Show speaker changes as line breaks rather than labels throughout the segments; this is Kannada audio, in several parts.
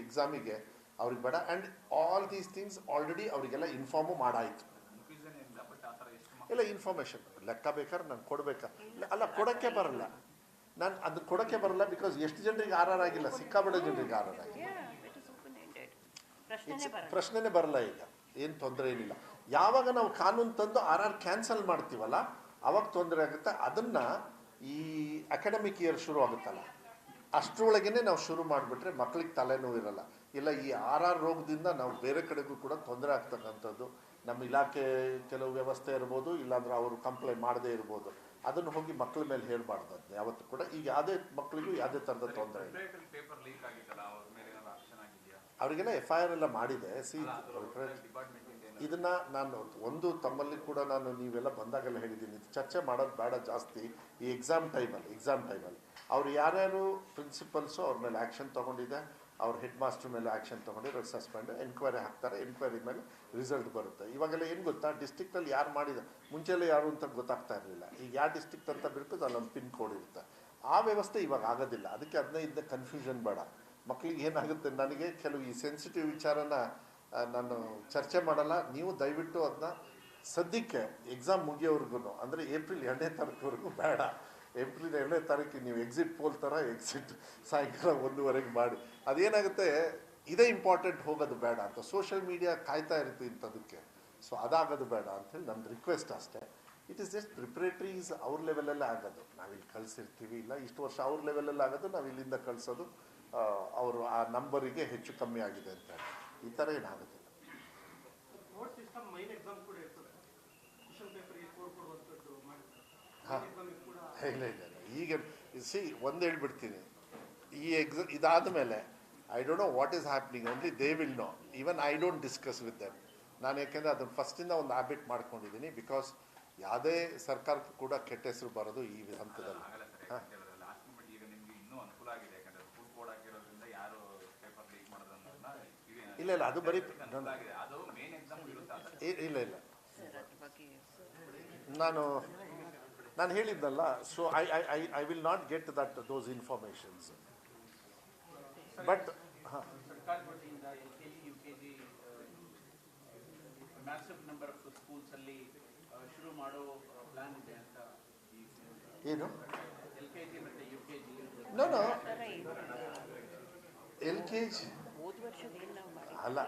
ಎಕ್ಸಾಮಿಗೆ ಅವ್ರಿಗೆ ಬೇಡ. And all these things already ಅವರಿಗೆಲ್ಲ ಇನ್ಫಾರ್ಮು ಮಾಡಾಯಿತು. ಇಲ್ಲ ಇನ್ಫಾರ್ಮೇಷನ್ ಲೆಕ್ಕ ಬೇಕಾದ್ರೆ ನಾನು ಕೊಡಬೇಕಾ? ಅಲ್ಲ ಕೊಡೋಕ್ಕೆ ಬರಲ್ಲ, ನಾನು ಅದು ಕೊಡೋಕ್ಕೆ ಬರಲ್ಲ. ಬಿಕಾಸ್ ಎಷ್ಟು ಜನರಿಗೆ ಆರ್ ಆರ್ ಆಗಿಲ್ಲ, ಸಿಕ್ಕಾಬಡ ಜನರಿಗೆ ಆರ್ ಆರ್ ಆಗಿಲ್ಲ. ಪ್ರಶ್ನೆನೇ ಬರಲ್ಲ. ಈಗ ಏನು ತೊಂದರೆ ಏನಿಲ್ಲ. ಯಾವಾಗ ನಾವು ಕಾನೂನು ತಂದು ಆರ್ ಆರ್ ಕ್ಯಾನ್ಸಲ್ ಮಾಡ್ತೀವಲ್ಲ ಅವಾಗ ತೊಂದರೆ ಆಗುತ್ತೆ. ಅದನ್ನು ಈ ಅಕಾಡೆಮಿಕ್ ಇಯರ್ ಶುರು ಆಗುತ್ತಲ್ಲ ಅಷ್ಟರೊಳಗೇ ನಾವು ಶುರು ಮಾಡಿಬಿಟ್ರೆ ಮಕ್ಕಳಿಗೆ ತಲೆನೋವು ಇರಲ್ಲ. ಇಲ್ಲ ಈ ಆರ್ ಆರ್ ರೋಗದಿಂದ ನಾವು ಬೇರೆ ಕಡೆಗೂ ಕೂಡ ತೊಂದರೆ ಆಗ್ತಕ್ಕಂಥದ್ದು. ನಮ್ಮ ಇಲಾಖೆ ಕೆಲವು ವ್ಯವಸ್ಥೆ ಇರ್ಬೋದು, ಇಲ್ಲಾಂದ್ರೆ ಅವರು ಕಂಪ್ಲೇಂಟ್ ಮಾಡದೇ ಇರ್ಬೋದು. ಅದನ್ನು ಹೋಗಿ ಮಕ್ಕಳ ಮೇಲೆ ಹೇಳಬಾರ್ದು. ಅದನ್ನ ಯಾವತ್ತೂ ಕೂಡ ಈಗ ಯಾವುದೇ ಮಕ್ಕಳಿಗೂ ಯಾವುದೇ ಥರದ ತೊಂದರೆ ಇಲ್ಲ. ಅವರಿಗೆಲ್ಲ FIR ಎಲ್ಲ ಮಾಡಿದೆ. ಇದನ್ನು ನಾನು ಒಂದು ತಮ್ಮಲ್ಲಿ ಕೂಡ ನಾನು ನೀವೆಲ್ಲ ಬಂದಾಗೆಲ್ಲ ಹೇಳಿದ್ದೀನಿ, ಚರ್ಚೆ ಮಾಡೋದು ಬೇಡ ಜಾಸ್ತಿ. ಈ ಎಕ್ಸಾಮ್ ಟೈಮಲ್ಲಿ ಅವ್ರು ಯಾರ್ಯಾರು ಪ್ರಿನ್ಸಿಪಲ್ಸು ಅವ್ರ ಮೇಲೆ ಆ್ಯಕ್ಷನ್ ತೊಗೊಂಡಿದೆ, ಅವ್ರ ಹೆಡ್ ಮಾಸ್ಟರ್ ಮೇಲೆ ಆ್ಯಕ್ಷನ್ ತೊಗೊಂಡಿರೋ ಸಸ್ಪೆಂಡ್, ಎನ್ಕ್ವೈರಿ ಹಾಕ್ತಾರೆ. ಎನ್ಕ್ವೈರಿ ಮೇಲೆ ರಿಸಲ್ಟ್ ಬರುತ್ತೆ. ಇವಾಗೆಲ್ಲ ಏನು ಗೊತ್ತಾ, ಡಿಸ್ಟ್ರಿಕ್ಟಲ್ಲಿ ಯಾರು ಮಾಡಿದ ಮುಂಚೆಲ್ಲ ಯಾರು ಅಂತ ಗೊತ್ತಾಗ್ತಾ ಇರಲಿಲ್ಲ. ಈಗ ಯಾವ ಡಿಸ್ಟ್ರಿಕ್ಟ್ ಅಂತ ಬಿಡ್ತದೆ ಅಲ್ಲೊಂದು ಪಿನ್ ಕೋಡ್ ಇರುತ್ತೆ. ಆ ವ್ಯವಸ್ಥೆ ಇವಾಗ ಆಗೋದಿಲ್ಲ. ಅದಕ್ಕೆ ಅದನ್ನ ಕನ್ಫ್ಯೂಷನ್ ಬೇಡ. ಮಕ್ಕಳಿಗೆ ಏನಾಗುತ್ತೆ, ನನಗೆ ಕೆಲವು ಈ ಸೆನ್ಸಿಟಿವ್ ವಿಚಾರನ ನಾನು ಚರ್ಚೆ ಮಾಡಲ್ಲ. ನೀವು ದಯವಿಟ್ಟು ಅದನ್ನ ಸದ್ಯಕ್ಕೆ ಎಕ್ಸಾಮ್ ಮುಗಿಯೋವರೆಗೂ ಅಂದರೆ ಏಪ್ರಿಲ್ 2ನೇ ತಾರೀಕುವರೆಗೂ ಬೇಡ. ಏಪ್ರಿಲ್ 2ನೇ ತಾರೀಕಿಗೆ ನೀವು ಎಕ್ಸಿಟ್ ಪೋಲ್ ಥರ ಸಾಯಂಕಾಲ 1:30 ಮಾಡಿ. ಅದೇನಾಗುತ್ತೆ, ಇದೇ ಇಂಪಾರ್ಟೆಂಟ್, ಹೋಗೋದು ಬೇಡ ಅಂತ. ಸೋಷಿಯಲ್ ಮೀಡಿಯಾ ಕಾಯ್ತಾ ಇರುತ್ತೆ ಇಂಥದಕ್ಕೆ. ಸೊ ಅದಾಗೋದು ಬೇಡ ಅಂಥೇಳಿ ನನ್ನ ರಿಕ್ವೆಸ್ಟ್ ಅಷ್ಟೇ. ಇಟ್ ಈಸ್ ಜಸ್ಟ್ ಪ್ರಿಪ್ರೇಟ್ರೀಸ್ ಅವ್ರ ಲೆವೆಲಲ್ಲೇ ಆಗೋದು. ನಾವಿಲ್ಲಿ ಕಳಿಸಿರ್ತೀವಿ, ಇಲ್ಲ ಇಷ್ಟು ವರ್ಷ ಅವ್ರ ಲೆವೆಲಲ್ಲಿ ಆಗೋದು, ನಾವು ಇಲ್ಲಿಂದ ಕಳಿಸೋದು. ಅವರು ಆ ನಂಬರಿಗೆ ಹೆಚ್ಚು ಕಮ್ಮಿ ಆಗಿದೆ ಅಂತ ಹೇಳಿ ಈ ಥರ ಏನಾಗೋದಿಲ್ಲ. ಹಾಂ ಇಲ್ಲ ಈಗ ಒಂದು ಹೇಳ್ಬಿಡ್ತೀನಿ. ಈ ಇದಾದ ಮೇಲೆ I don't know what is happening, only they will know. Even I don't discuss with them. ನಾನು ಯಾಕೆಂದರೆ ಅದನ್ನು ಫಸ್ಟಿಂದ ಒಂದು ಹ್ಯಾಬಿಟ್ ಮಾಡ್ಕೊಂಡಿದ್ದೀನಿ. ಬಿಕಾಸ್ ಯಾವುದೇ ಸರ್ಕಾರಕ್ಕೂ ಕೂಡ ಕೆಟ್ಟ ಹೆಸರು ಬರೋದು ಈ ಹಂತದಲ್ಲಿ. ಹಾಂ ಇಲ್ಲ ಅದು ಬರೀ ಇಲ್ಲ ನಾನು ಹೇಳಿದ್ನಲ್ಲ. So I will not get that those informations. But ಹಾಂ ಏನು ನಾನು LKG ಅಲ್ಲ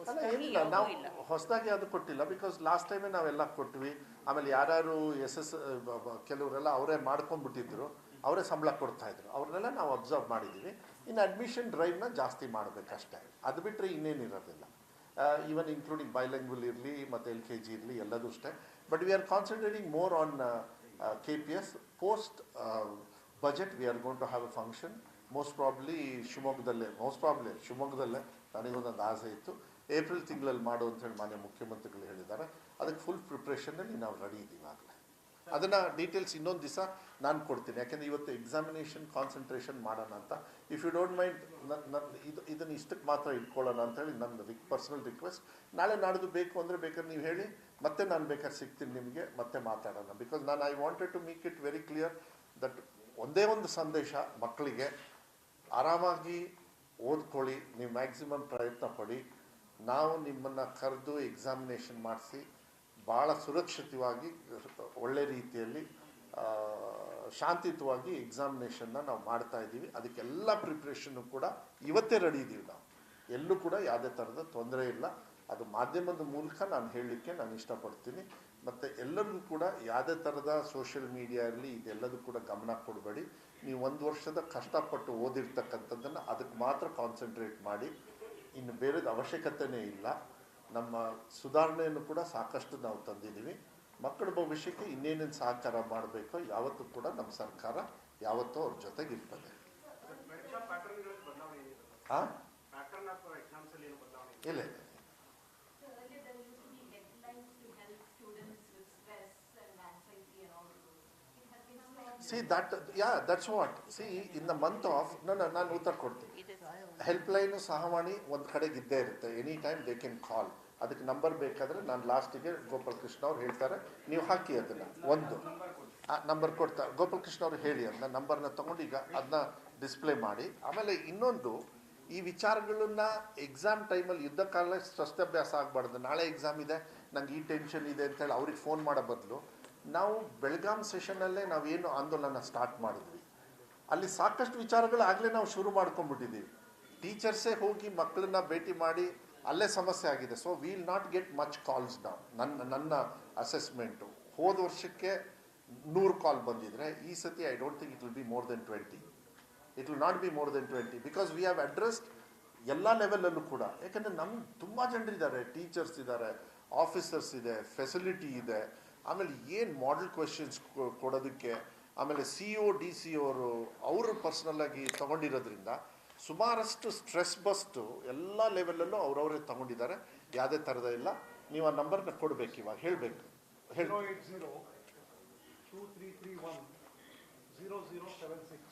ಅಲ್ಲ ಏನಿಲ್ಲ, ನಾವು ಹೊಸದಾಗಿ ಅದು ಕೊಟ್ಟಿಲ್ಲ. ಬಿಕಾಸ್ ಲಾಸ್ಟ್ ಟೈಮೇ ನಾವೆಲ್ಲ ಕೊಟ್ವಿ. ಆಮೇಲೆ ಯಾರ್ಯಾರು ಕೆಲವರೆಲ್ಲ ಅವರೇ ಮಾಡ್ಕೊಂಡ್ಬಿಟ್ಟಿದ್ರು, ಅವರೇ ಸಂಬಳ ಕೊಡ್ತಾಯಿದ್ರು, ಅವ್ರನ್ನೆಲ್ಲ ನಾವು ಅಬ್ಸರ್ವ್ ಮಾಡಿದ್ದೀವಿ. ಇನ್ನು ಅಡ್ಮಿಷನ್ ಡ್ರೈವ್ನ ಜಾಸ್ತಿ ಮಾಡಬೇಕಷ್ಟೇ. ಅದು ಬಿಟ್ಟರೆ ಇನ್ನೇನಿರೋದಿಲ್ಲ. ಈವನ್ ಇನ್ಕ್ಲೂಡಿಂಗ್ ಬೈಲಿಂಗ್ವಲ್ ಇರಲಿ ಮತ್ತು LKG ಇರಲಿ ಎಲ್ಲದೂ ಅಷ್ಟೇ. But we are concentrating more on KPS. Post budget we are going to have a function most probably ಶಿವಮೊಗ್ಗದಲ್ಲೇ. ನನಗೊಂದೊಂದು ಆಸೆ ಇತ್ತು, ಏಪ್ರಿಲ್ ತಿಂಗಳಲ್ಲಿ ಮಾಡು ಅಂತೇಳಿ ಮಾನ್ಯ ಮುಖ್ಯಮಂತ್ರಿಗಳು ಹೇಳಿದ್ದಾರೆ. ಅದಕ್ಕೆ ಫುಲ್ ಪ್ರಿಪ್ರೇಷನಲ್ಲಿ ನಾವು ರೆಡಿ ಇದ್ದೀವಿ ಆಗಲೇ. ಅದನ್ನು ಡೀಟೇಲ್ಸ್ ಇನ್ನೊಂದು ದಿವಸ ನಾನು ಕೊಡ್ತೀನಿ. ಯಾಕೆಂದರೆ ಇವತ್ತು ಎಕ್ಸಾಮಿನೇಷನ್ ಕಾನ್ಸಂಟ್ರೇಷನ್ ಮಾಡೋಣ ಅಂತ. ಇಫ್ ಯು ಡೋಂಟ್ ಮೈಂಡ್ ಇದನ್ನು ಇಷ್ಟಕ್ಕೆ ಮಾತ್ರ ಇಟ್ಕೊಳ್ಳೋಣ ಅಂತೇಳಿ ನನ್ನ ಪರ್ಸನಲ್ ರಿಕ್ವೆಸ್ಟ್. ನಾಳೆ ನಾಡಿದ್ದು ಬೇಕು ಅಂದರೆ ಬೇಕಾದ್ರೆ ನೀವು ಹೇಳಿ, ಮತ್ತೆ ನಾನು ಬೇಕಾದ್ರೆ ಸಿಗ್ತೀನಿ ನಿಮಗೆ, ಮತ್ತೆ ಮಾತಾಡೋಣ. Because I wanted to make it very clear that ಒಂದೇ ಒಂದು ಸಂದೇಶ, ಮಕ್ಕಳಿಗೆ ಆರಾಮಾಗಿ ಓದ್ಕೊಳ್ಳಿ, ನೀವು ಮ್ಯಾಕ್ಸಿಮಮ್ ಪ್ರಯತ್ನ ಪಡಿ. ನಾವು ನಿಮ್ಮನ್ನು ಕರೆದು ಎಕ್ಸಾಮಿನೇಷನ್ ಮಾಡಿಸಿ ಭಾಳ ಸುರಕ್ಷಿತವಾಗಿ ಒಳ್ಳೆ ರೀತಿಯಲ್ಲಿ ಶಾಂತಿಯುತವಾಗಿ ಎಕ್ಸಾಮಿನೇಷನ್ನ ನಾವು ಮಾಡ್ತಾಯಿದ್ದೀವಿ. ಅದಕ್ಕೆಲ್ಲ ಪ್ರಿಪ್ರೇಷನ್ನು ಕೂಡ ಇವತ್ತೇ ರೆಡಿ ಇದ್ದೀವಿ ನಾವು. ಎಲ್ಲೂ ಕೂಡ ಯಾವುದೇ ಥರದ ತೊಂದರೆ ಇಲ್ಲ. ಅದು ಮಾಧ್ಯಮದ ಮೂಲಕ ನಾನು ಹೇಳಲಿಕ್ಕೆ ನಾನು ಇಷ್ಟಪಡ್ತೀನಿ. ಮತ್ತು ಎಲ್ಲರಿಗೂ ಕೂಡ ಯಾವುದೇ ಥರದ ಸೋಷಿಯಲ್ ಮೀಡಿಯಾ ಇರಲಿ ಇದೆಲ್ಲದೂ ಕೂಡ ಗಮನ ಕೊಡಬೇಡಿ. ನೀವು 1 ವರ್ಷದ ಕಷ್ಟಪಟ್ಟು ಓದಿರ್ತಕ್ಕಂಥದ್ದನ್ನು ಅದಕ್ಕೆ ಮಾತ್ರ ಕಾನ್ಸಂಟ್ರೇಟ್ ಮಾಡಿ. ಇನ್ನು ಬೇರೆದು ಅವಶ್ಯಕತೆಯೇ ಇಲ್ಲ. ನಮ್ಮ ಸುಧಾರಣೆಯನ್ನು ಕೂಡ ಸಾಕಷ್ಟು ನಾವು ತಂದಿದ್ದೀವಿ. ಮಕ್ಕಳ ಭವಿಷ್ಯಕ್ಕೆ ಇನ್ನೇನೇನು ಸಹಕಾರ ಮಾಡಬೇಕೋ ಯಾವತ್ತೂ ಕೂಡ ನಮ್ಮ ಸರ್ಕಾರ ಯಾವತ್ತೂ ಅವ್ರ ಜೊತೆಗಿರ್ತದೆ. ಹಾಂ ಇಲ್ಲ See that's what. See, in the month of ನಾನು ಉತ್ತರ ಕೊಡ್ತೀನಿ. ಹೆಲ್ಪ್ಲೈನು ಸಹವಾಣಿ ಒಂದು ಕಡೆಗೆ ಇದ್ದೇ ಇರುತ್ತೆ. Any time they can call. ಅದಕ್ಕೆ ನಂಬರ್ ಬೇಕಾದರೆ ನಾನು ಲಾಸ್ಟಿಗೆ ಗೋಪಾಲ್ ಕೃಷ್ಣ ಅವ್ರು ಹೇಳ್ತಾರೆ, ನೀವು ಹಾಕಿ ಅದನ್ನು. ಒಂದು ನಂಬರ್ ಕೊಡ್ತಾರೆ ಗೋಪಾಲ್ ಕೃಷ್ಣ ಅವ್ರು ಹೇಳಿ, ಅದನ್ನ ನಂಬರ್ನ ತೊಗೊಂಡು ಈಗ ಅದನ್ನ ಡಿಸ್ಪ್ಲೇ ಮಾಡಿ. ಆಮೇಲೆ ಇನ್ನೊಂದು, ಈ ವಿಚಾರಗಳನ್ನ ಎಕ್ಸಾಮ್ ಟೈಮಲ್ಲಿ ಯುದ್ಧ ಕಾಲ ಶಸ್ತ್ರಾಭ್ಯಾಸ ಆಗಬಾರ್ದು. ನಾಳೆ ಎಕ್ಸಾಮ್ ಇದೆ, ನಂಗೆ ಈ ಟೆನ್ಷನ್ ಇದೆ ಅಂತೇಳಿ ಅವ್ರಿಗೆ ಫೋನ್ ಮಾಡೋ ಬದಲು ನಾವು ಬೆಳಗಾಂ ಸೆಷನಲ್ಲೇ ನಾವೇನು ಆಂದೋಲನ ಸ್ಟಾರ್ಟ್ ಮಾಡಿದ್ವಿ, ಅಲ್ಲಿ ಸಾಕಷ್ಟು ವಿಚಾರಗಳು ಆಗಲೇ ನಾವು ಶುರು ಮಾಡ್ಕೊಂಡ್ಬಿಟ್ಟಿದ್ದೀವಿ. ಟೀಚರ್ಸೇ ಹೋಗಿ ಮಕ್ಕಳನ್ನ ಭೇಟಿ ಮಾಡಿ ಅಲ್ಲೇ ಸಮಸ್ಯೆ ಆಗಿದೆ. So will not get much calls ನಾವು. ನನ್ನ ಅಸೆಸ್ಮೆಂಟು ಹೋದ ವರ್ಷಕ್ಕೆ 100 ಕಾಲ್ ಬಂದಿದ್ರೆ ಈ ಸತಿ I don't think it will be more than 20. It will not be more than 20 because we have addressed ಎಲ್ಲ ಲೆವೆಲಲ್ಲೂ ಕೂಡ. ಯಾಕಂದರೆ ನಮ್ಗೆ ತುಂಬ ಜನರಿದ್ದಾರೆ, ಟೀಚರ್ಸ್ ಇದ್ದಾರೆ, ಆಫೀಸರ್ಸ್ ಇದೆ, ಫೆಸಿಲಿಟಿ ಇದೆ. ಆಮೇಲೆ ಏನು ಮಾಡೆಲ್ ಕ್ವೆಶನ್ಸ್ ಕೊಡೋದಕ್ಕೆ, ಆಮೇಲೆ CO DC ಅವರು ಪರ್ಸ್ನಲ್ಲಾಗಿ ತೊಗೊಂಡಿರೋದ್ರಿಂದ ಸುಮಾರಷ್ಟು ಸ್ಟ್ರೆಸ್ ಬಸ್ಟು ಎಲ್ಲ ಲೆವೆಲಲ್ಲೂ ಅವರವರೇ ತೊಗೊಂಡಿದ್ದಾರೆ. ಯಾವುದೇ ಥರದ ಇಲ್ಲ. ನೀವು ಆ ನಂಬರ್ನ ಕೊಡಬೇಕು, ಇವಾಗ ಹೇಳಬೇಕು.
080 2331 0076